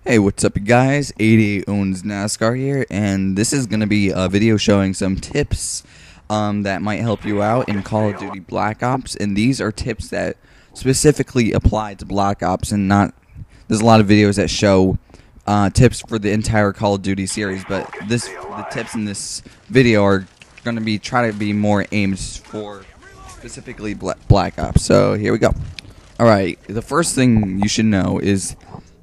Hey, what's up, you guys? 88 Owns NASCAR here, and this is going to be a video showing some tips that might help you out in Call of Duty Black Ops, and these are tips that specifically apply to Black Ops, and not. There's a lot of videos that show tips for the entire Call of Duty series, but the tips in this video are going to try to be more aimed for specifically Black Ops. So here we go. All right, the first thing you should know is,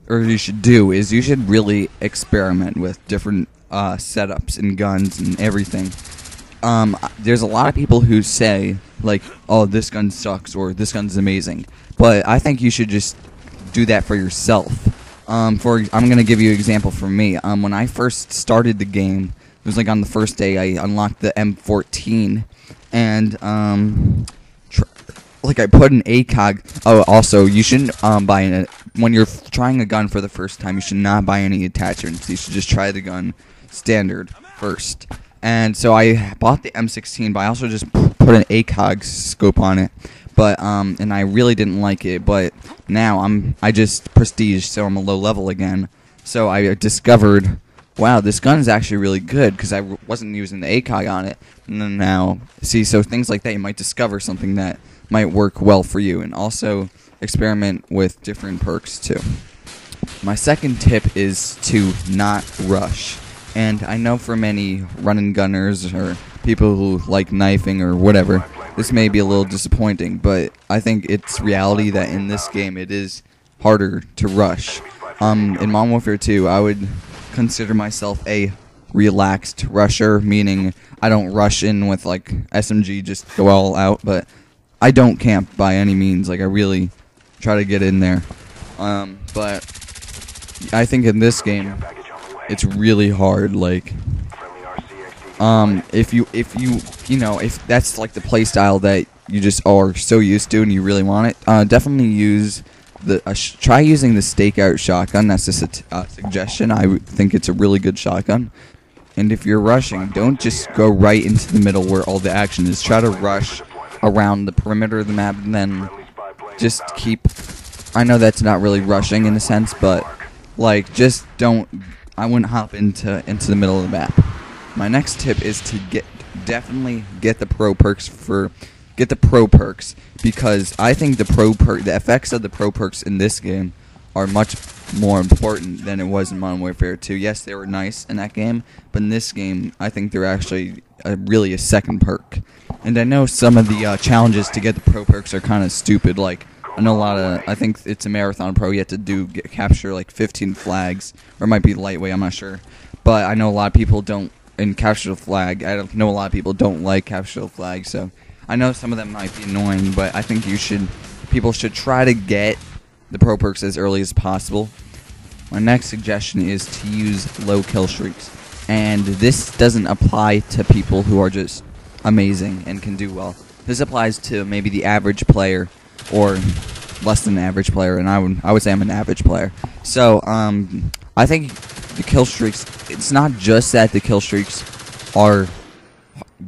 or you should do, is you should really experiment with different setups and guns and everything. There's a lot of people who say, like, oh, this gun sucks or this gun's amazing, but I think you should just do that for yourself. I'm going to give you an example from me. When I first started the game, it was like on the first day I unlocked the M14, and I put an ACOG. Oh, also, you shouldn't buy when you're trying a gun for the first time, you should not buy any attachments. You should just try the gun standard first. And so I bought the M16, but I also just put an ACOG scope on it. But and I really didn't like it. But now I just prestige, so I'm a low level again. So I discovered, wow, this gun is actually really good because I wasn't using the ACOG on it. And then now, see, so things like that, you might discover something that might work well for you, and also experiment with different perks too. My second tip is to not rush. And I know for many run-and gunners or people who like knifing or whatever, this may be a little disappointing, but I think it's reality that in this game it is harder to rush. In Modern Warfare 2, I would consider myself a relaxed rusher, meaning I don't rush in with like SMG, just go all out, but I don't camp by any means. Like, I really try to get in there. But I think in this game, it's really hard. Like, if that's like the play style that you just are so used to and you really want it, definitely use try using the stakeout shotgun. That's just a suggestion. I think it's a really good shotgun. And if you're rushing, don't just go right into the middle where all the action is. Try to rush around the perimeter of the map, and then just keep. I know that's not really rushing in a sense, but like, just don't. I wouldn't hop into the middle of the map. My next tip is to definitely get the pro perks because I think the effects of the pro perks in this game are much more important than it was in Modern Warfare 2. Yes, they were nice in that game, but in this game, I think they're actually really a second perk. And I know some of the challenges to get the pro perks are kind of stupid. Like, I know I think it's a Marathon Pro, you have to capture like 15 flags, or it might be lightweight, I'm not sure. But I know a lot of people don't, and capture the flag, I know a lot of people don't like capture the flag, so I know some of them might be annoying, but I think people should try to get the pro perks as early as possible. My next suggestion is to use low kill streaks, and this doesn't apply to people who are just amazing and can do well. This applies to maybe the average player or less than an average player, and I would say I'm an average player. So I think the kill streaks, it's not just that the kill streaks are,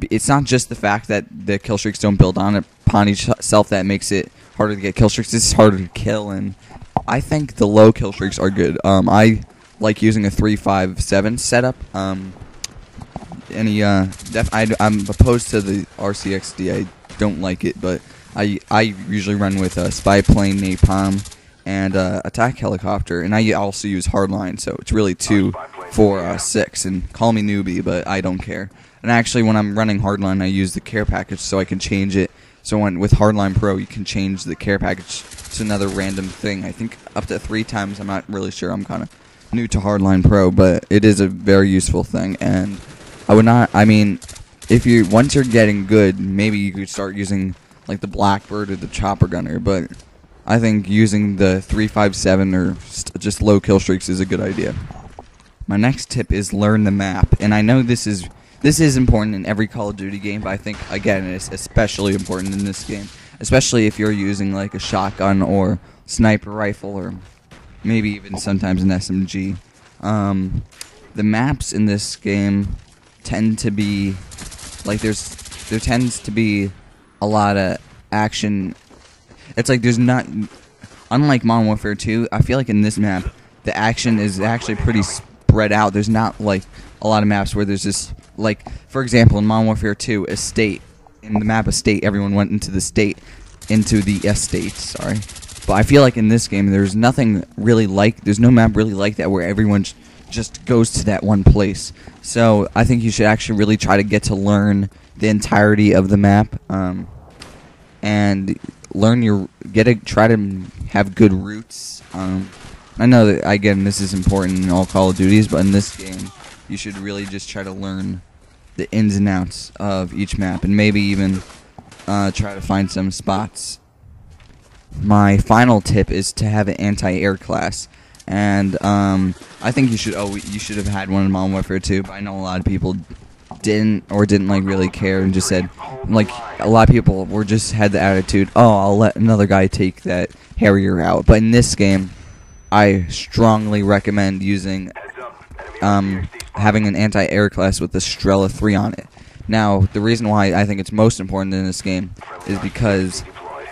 it's not just the fact that the kill streaks don't build upon itself that makes it harder to get kill streaks. It's just harder to kill, and I think the low kill streaks are good. I like using a 3-5-7 setup. I'm opposed to the RCXD. I don't like it, but I usually run with a spy plane, napalm, and attack helicopter, and I also use hardline. So it's really 2, 4, 6, and call me newbie, but I don't care. And actually, when I'm running hardline, I use the care package so I can change it. So with Hardline Pro, you can change the care package to another random thing. I think up to 3 times. I'm not really sure. I'm kind of new to Hardline Pro, but it is a very useful thing. And once you're getting good, maybe you could start using like the Blackbird or the Chopper Gunner. But I think using the 3-5-7 or just low kill streaks is a good idea. My next tip is learn the map, and I know this is important in every Call of Duty game, but I think, again, it's especially important in this game, especially if you're using like a shotgun or sniper rifle or maybe even sometimes an SMG. The maps in this game tend to be like there tends to be a lot of action It's like there's not, unlike Modern Warfare 2, I feel like in this map, the action is actually pretty spread out. There's not like a lot of maps where there's this, like, for example, in Modern Warfare 2, Estate, in the map Estate, everyone went into the estate, sorry. But I feel like in this game, there's nothing really like, there's no map really like that where everyone just goes to that one place. So I think you should actually really try to get to learn the entirety of the map, and learn try to have good routes. I know that, again, this is important in all Call of Duties, but in this game, you should really just try to learn the ins and outs of each map, and maybe even try to find some spots. My final tip is to have an anti-air class, and I think you should have had one in Modern Warfare 2, but I know a lot of people didn't like really care and just said, like, a lot of people had the attitude, oh, I'll let another guy take that Harrier out. But in this game, I strongly recommend using having an anti-air class with the Strela 3 on it. Now, the reason why I think it's most important in this game is because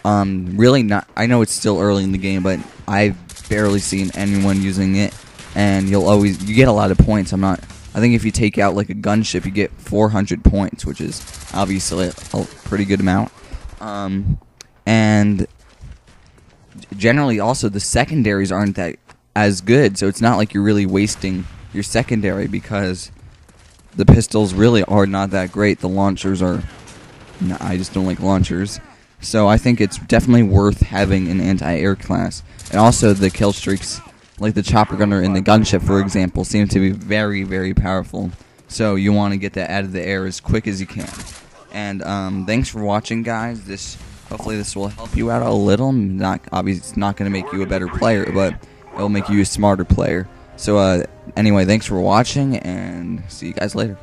really not. I know it's still early in the game, but I've barely seen anyone using it, and you get a lot of points. I think if you take out like a gunship, you get 400 points, which is obviously a pretty good amount. And generally, also the secondaries aren't that as good, so it's not like you're really wasting your secondary, because the pistols really are not that great. The launchers are. No, I just don't like launchers. So I think it's definitely worth having an anti-air class. And also the kill streaks, like the chopper gunner and the gunship, for example, seem to be very, very powerful. So you want to get that out of the air as quick as you can. And thanks for watching, guys. Hopefully this will help you out a little. Obviously, it's not going to make you a better player, but it will make you a smarter player. So anyway, thanks for watching, and see you guys later.